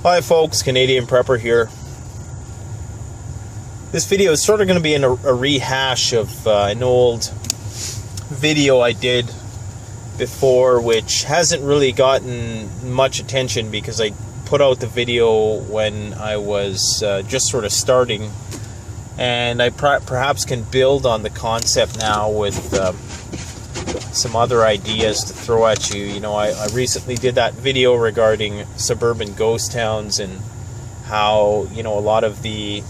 Hi folks, Canadian Prepper here. This video is sort of going to be a rehash of an old video I did before, which hasn't really gotten much attention because I put out the video when I was just sort of starting, and I perhaps can build on the concept now with some other ideas to throw at you. You know, I recently did that video regarding suburban ghost towns and how, you know, a lot of the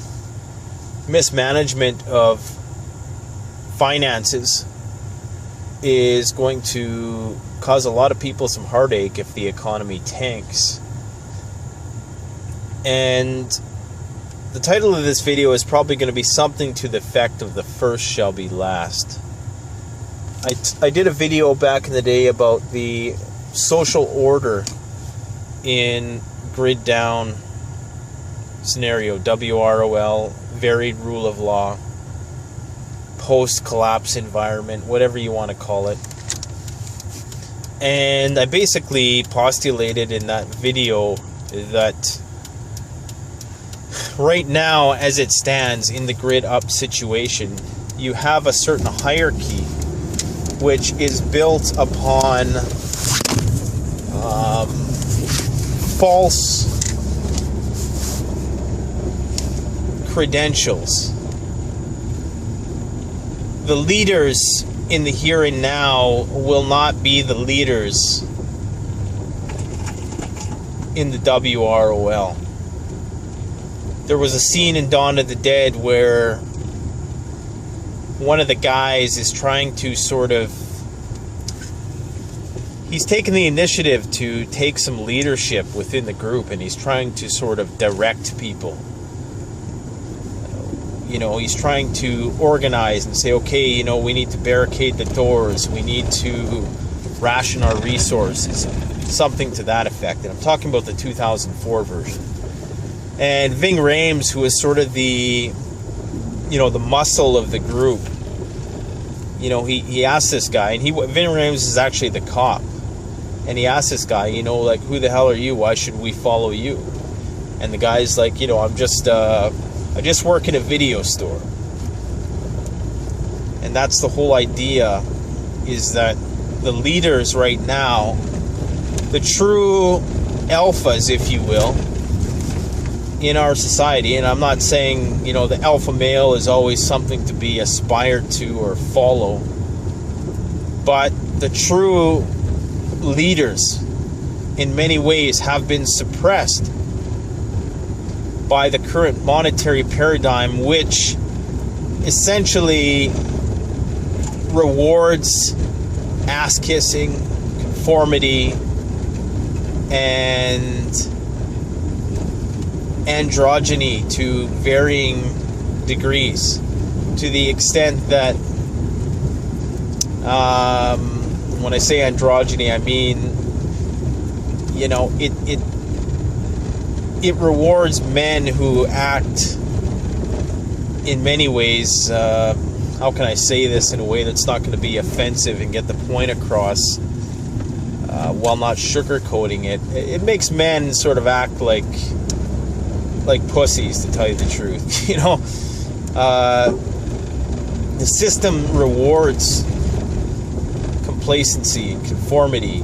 mismanagement of finances is going to cause a lot of people some heartache if the economy tanks. And the title of this video is probably going to be something to the effect of "The first shall be last." I did a video back in the day about the social order in grid down scenario, WROL, varied rule of law, post-collapse environment, whatever you want to call it. And I basically postulated in that video that right now, as it stands in the grid up situation, you have a certain hierarchy which is built upon false credentials. The leaders in the here and now will not be the leaders in the WROL. There was a scene in Dawn of the Dead where one of the guys is trying to he's taken the initiative to take some leadership within the group, and he's trying to sort of direct people. You know, he's trying to organize and say, okay, you know, we need to barricade the doors, we need to ration our resources, something to that effect. And I'm talking about the 2004 version. And Ving Rhames, who is sort of the, you know, the muscle of the group, you know, he asked this guy, and Ving Rhames is actually the cop, and he asked this guy, you know, like, who the hell are you? Why should we follow you? And the guy's like, you know, I just work in a video store. And that's the whole idea, is that the leaders right now, the true alphas, if you will, in our society, and I'm not saying, you know, the alpha male is always something to be aspired to or follow, but the true leaders in many ways have been suppressed by the current monetary paradigm, which essentially rewards ass-kissing, conformity, and androgyny to varying degrees, to the extent that when I say androgyny, I mean, you know, it rewards men who act in many ways, how can I say this in a way that's not going to be offensive and get the point across while not sugarcoating it. It makes men sort of act like pussies, to tell you the truth. You know, the system rewards complacency and conformity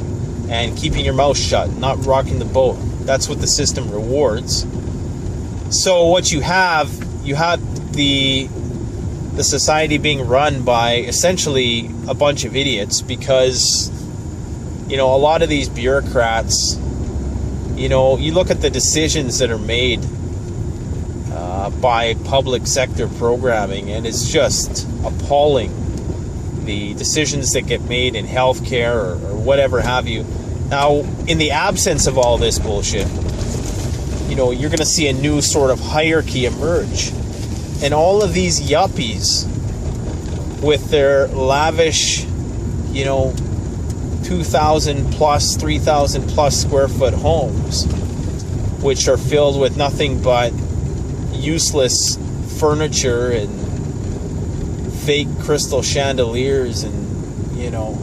and keeping your mouth shut, not rocking the boat. That's what the system rewards. So what you have the society being run by essentially a bunch of idiots, because, you know, a lot of these bureaucrats, you know, you look at the decisions that are made by public sector programming, and it's just appalling. The decisions that get made in healthcare or whatever have you. Now, in the absence of all this bullshit, you know, you're going to see a new sort of hierarchy emerge. And all of these yuppies with their lavish, you know, 2,000 plus, 3,000 plus square foot homes, which are filled with nothing but useless furniture and fake crystal chandeliers and, you know,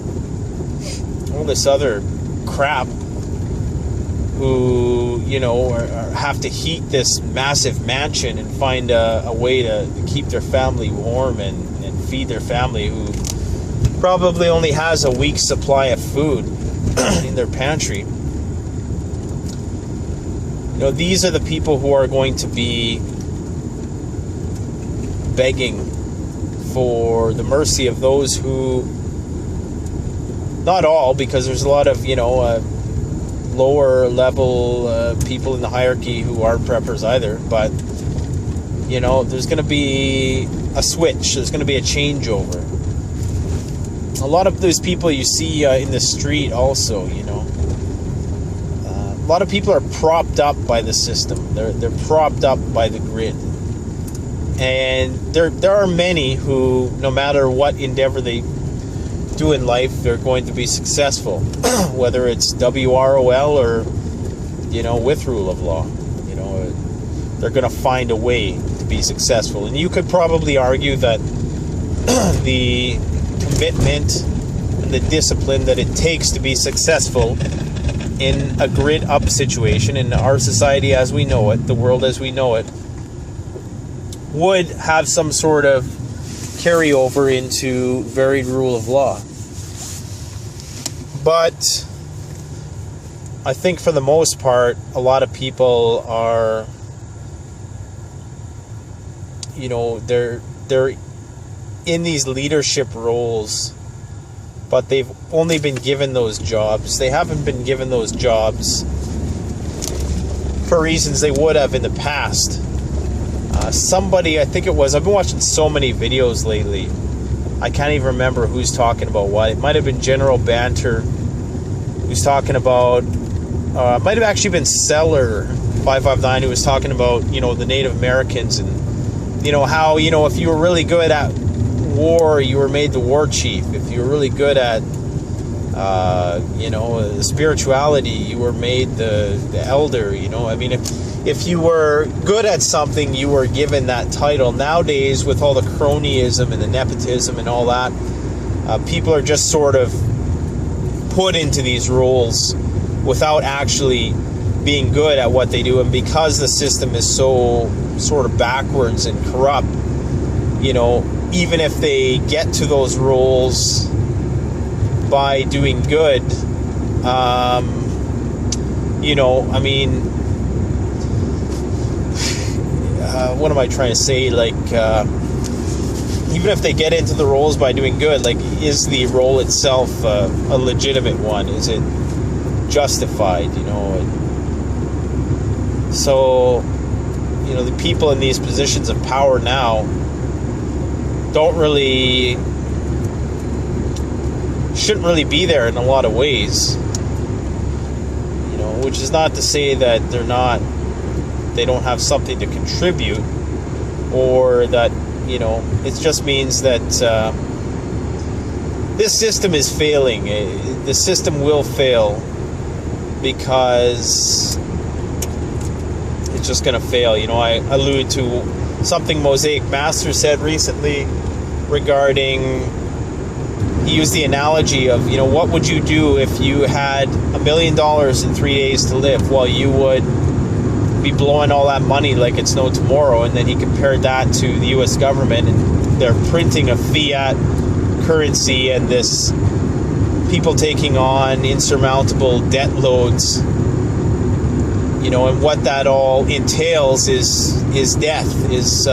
all this other crap, who, or have to heat this massive mansion and find a way to keep their family warm and feed their family, who probably only has a week's supply of food in their pantry. These are the people who are going to be begging for the mercy of those who, not all, because there's a lot of, lower level people in the hierarchy who aren't preppers either, but, there's going to be a switch, there's going to be a changeover. A lot of those people you see in the street also, a lot of people are propped up by the system. They're propped up by the grid. And there are many who, no matter what endeavor they do in life, they're going to be successful. Whether it's WROL or, with rule of law. They're going to find a way to be successful. And you could probably argue that the commitment and the discipline that it takes to be successful in a grid up situation, in our society as we know it, the world as we know it, would have some sort of carryover into varied rule of law. But I think for the most part, a lot of people are, they're in these leadership roles, but they've only been given those jobs. They haven't been given those jobs for reasons they would have in the past. Somebody, I think it was, I've been watching so many videos lately, I can't even remember who's talking about what. It might have been General Banter who's talking about, it might have actually been Seller 559 who was talking about, the Native Americans and, how, if you were really good at war, you were made the war chief. If you were really good at, spirituality, you were made the elder, I mean, if you were good at something, you were given that title. Nowadays, with all the cronyism and the nepotism and all that, people are just sort of put into these roles without actually being good at what they do. And because the system is so sort of backwards and corrupt, even if they get to those roles by doing good, what am I trying to say? Like, even if they get into the roles by doing good, like, is the role itself a legitimate one? Is it justified? So, the people in these positions of power now shouldn't really be there in a lot of ways. Which is not to say that they don't have something to contribute, or that, it just means that this system is failing. The system will fail because it's just going to fail. I allude to something Mosaic Master said recently regarding, he used the analogy of, what would you do if you had $1 million in 3 days to live? Well, you would be blowing all that money like it's no tomorrow. And then he compared that to the U.S. government, and they're printing a fiat currency, and this people taking on insurmountable debt loads, and what that all entails is death, is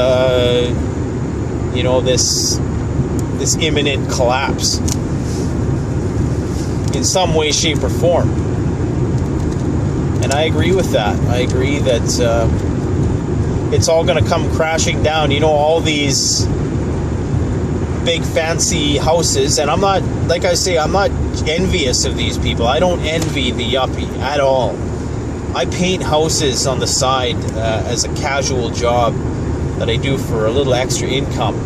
this imminent collapse in some way, shape, or form. And I agree with that. I agree that it's all going to come crashing down. All these big fancy houses, and I'm not, like I say, I'm not envious of these people. I don't envy the yuppie at all. I paint houses on the side as a casual job that I do for a little extra income.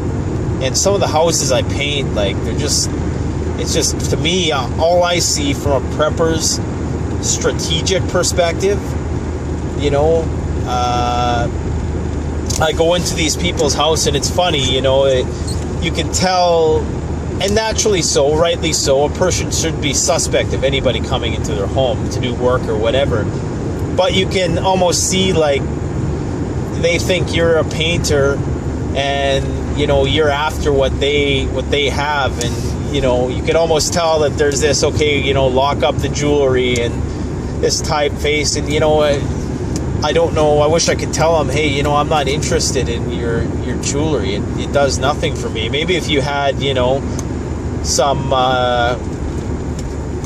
And some of the houses I paint, like, it's just, to me, all I see from a prepper's strategic perspective, I go into these people's house, and it's funny, you can tell, and naturally so, rightly so, a person should be suspect of anybody coming into their home to do work or whatever. but you can almost see, like, they think you're a painter, and you're after what they have, and you can almost tell that there's this, okay, lock up the jewelry and this typeface, and I don't know, I wish I could tell them, hey, I'm not interested in your jewelry. It does nothing for me. Maybe if you had some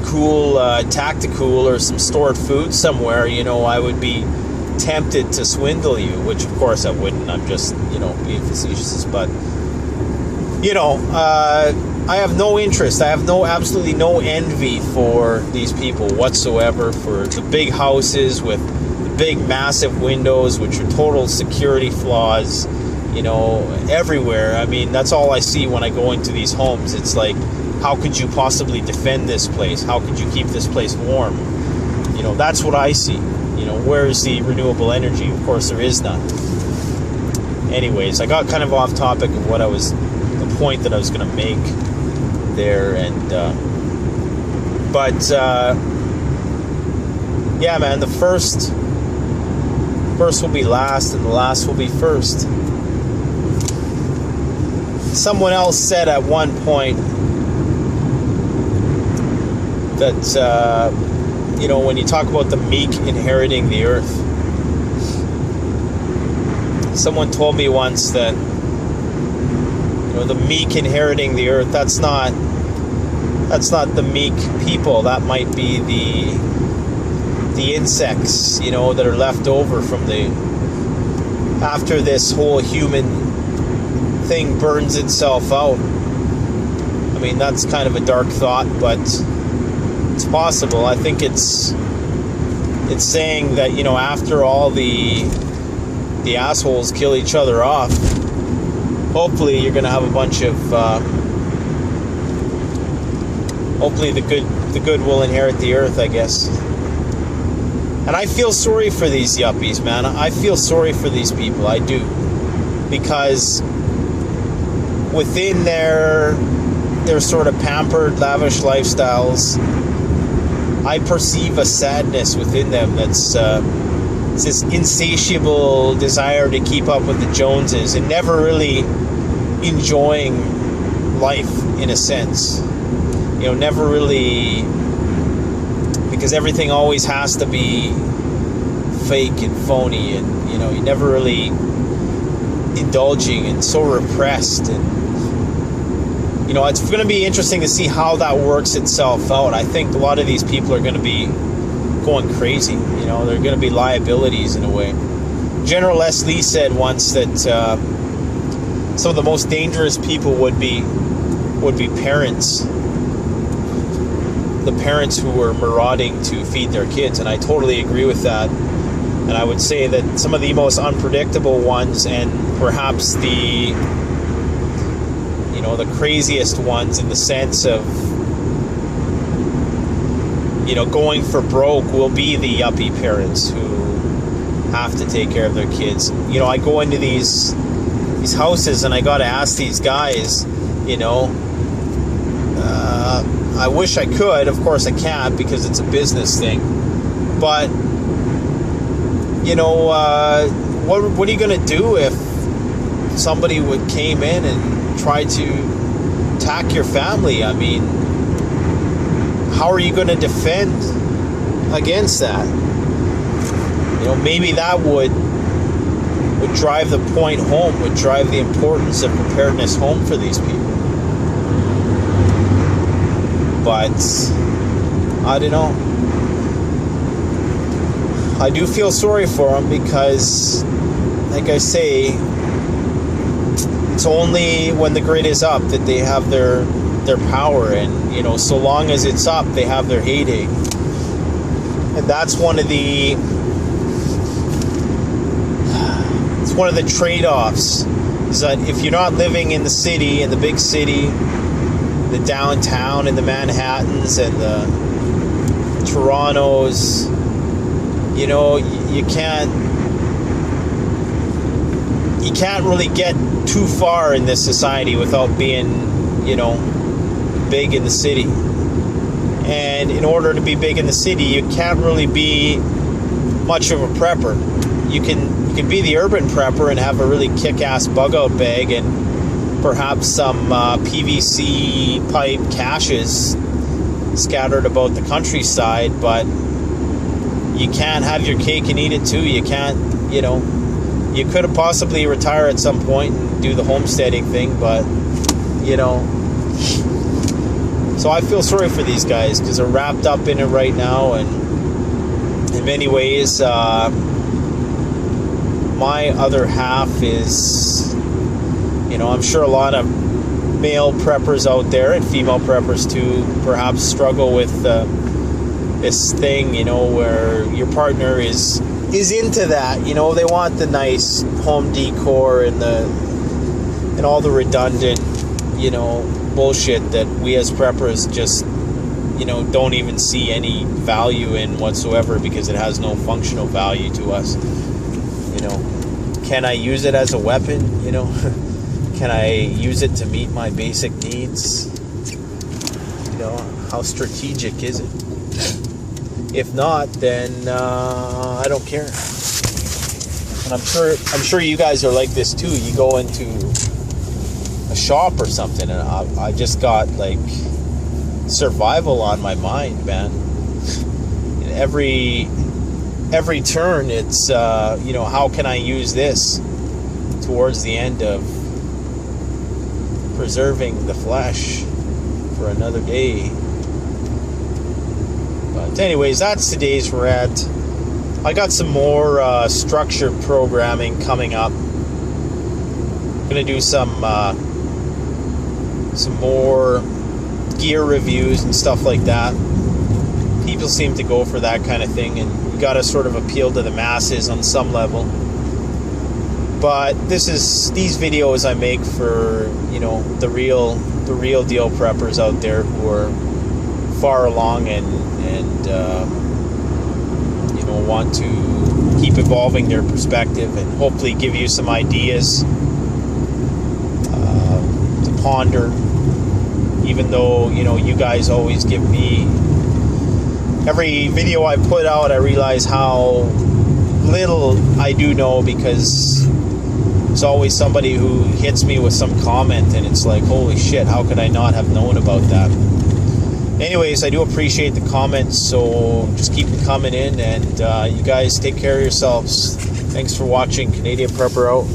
cool tactical or some stored food somewhere, I would be tempted to swindle you, which of course I wouldn't. I'm just being facetious, but I have no interest. I have absolutely no envy for these people whatsoever, for the big houses with the big massive windows, which are total security flaws, everywhere. I mean, that's all I see when I go into these homes. It's like, how could you possibly defend this place? How could you keep this place warm? That's what I see. Where is the renewable energy? Of course, there is none. Anyways, I got kind of off topic of the point that I was going to make there, and yeah, man, the first will be last, and the last will be first. Someone else said at one point that when you talk about the meek inheriting the earth, someone told me once that the meek inheriting the earth, that's not the meek people. That might be the insects, that are left over from after this whole human thing burns itself out. I mean, that's kind of a dark thought, but it's possible. I think it's saying that after all the assholes kill each other off, hopefully you're going to have a bunch of hopefully the good will inherit the earth, I guess. And I feel sorry for these yuppies, man. I feel sorry for these people. I do, because within their sort of pampered, lavish lifestyles, I perceive a sadness within them that's it's this insatiable desire to keep up with the Joneses and never really enjoying life in a sense. Never really, because everything always has to be fake and phony, and you're never really indulging, and so repressed. And it's going to be interesting to see how that works itself out. I think a lot of these people are going to be going crazy. They're going to be liabilities in a way. General Les Lee said once that some of the most dangerous people would be parents. The parents who were marauding to feed their kids, and I totally agree with that. And I would say that some of the most unpredictable ones, and perhaps the craziest ones in the sense of going for broke, will be the yuppie parents who have to take care of their kids. I go into these houses and I gotta ask these guys, I wish I could, of course I can't because it's a business thing, but what are you gonna do if somebody came in and tried to attack your family? I mean, how are you going to defend against that? Maybe that would drive the point home, would drive the importance of preparedness home for these people. But I don't know. I do feel sorry for them because, like I say, it's only when the grid is up that they have their power, and so long as it's up, they have their heyday. And that's one of the trade-offs, is that if you're not living in the city, in the big city, the downtown and the Manhattans and the Torontos, you can't really get too far in this society without being big in the city. And in order to be big in the city, you can't really be much of a prepper. You can be the urban prepper and have a really kick-ass bug-out bag and perhaps some PVC pipe caches scattered about the countryside, but you can't have your cake and eat it too. You can't, you know, you could have possibly retire at some point and do the homesteading thing, but, you know. So I feel sorry for these guys because they're wrapped up in it right now, and in many ways, my other half is, you know, I'm sure a lot of male preppers out there and female preppers too perhaps struggle with this thing, you know, where your partner is into that. You know, they want the nice home decor and all the redundant, you know, bullshit that we as preppers just, you know, don't even see any value in whatsoever because it has no functional value to us. You know, can I use it as a weapon? You know, can I use it to meet my basic needs? You know, how strategic is it? If not, then I don't care. And I'm sure you guys are like this too. You go into a shop or something, and I just got like survival on my mind, man. And every turn, it's you know, how can I use this towards the end of preserving the flesh for another day. But anyways, that's today's rant. I got some more structured programming coming up. I'm gonna do some more gear reviews and stuff like that. People seem to go for that kind of thing, and you gotta sort of appeal to the masses on some level. But these videos I make for, you know, the real deal preppers out there who are far along and you know, want to keep evolving their perspective and hopefully give you some ideas to ponder. Even though, you know, you guys always give me, every video I put out, I realize how little I do know, because there's always somebody who hits me with some comment and it's like, holy shit, how could I not have known about that? Anyways, I do appreciate the comments, so just keep them coming in, and you guys take care of yourselves. Thanks for watching. Canadian Prepper out.